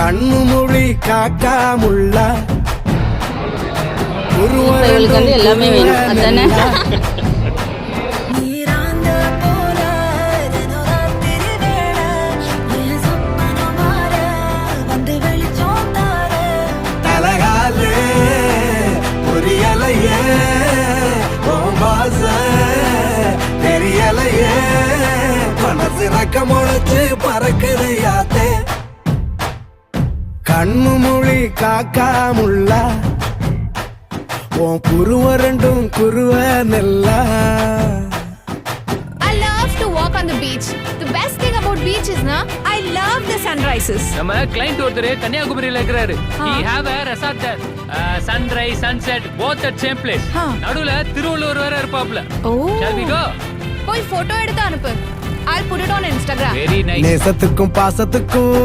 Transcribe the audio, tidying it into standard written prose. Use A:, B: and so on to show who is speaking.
A: கண்ணு மொழி காக்காமுள்ள
B: இவங்களுக்கு வந்து எல்லாமே வேணும் அதானே.
A: தலகாலே புரியலையே தெரியலையே மனசு ரக்க முளைச்சு பறக்குது யாத்தே கண்ணு மொழி காக்காமுள்ள உன் குருவ ரெண்டும் குருவ நெல்லா.
C: I love to walk on the beach. The best thing about beach is na I love the sunrises.
D: நம்ம கிளையண்ட் ஒருத்தர் கன்னியாகுமரியில இருக்கிறாரு. He have a resort there. Sunrise, sunset both at same place. நடுவுல திருவள்ளுவர் வேற இருப்பாப்ல.
C: Oh.
D: Shall we go?
C: போய் photo எடுத்து அனுப்பு. I'll put it on Instagram.
D: Very nice.
A: நேசத்துக்கும் பாசத்துக்கும்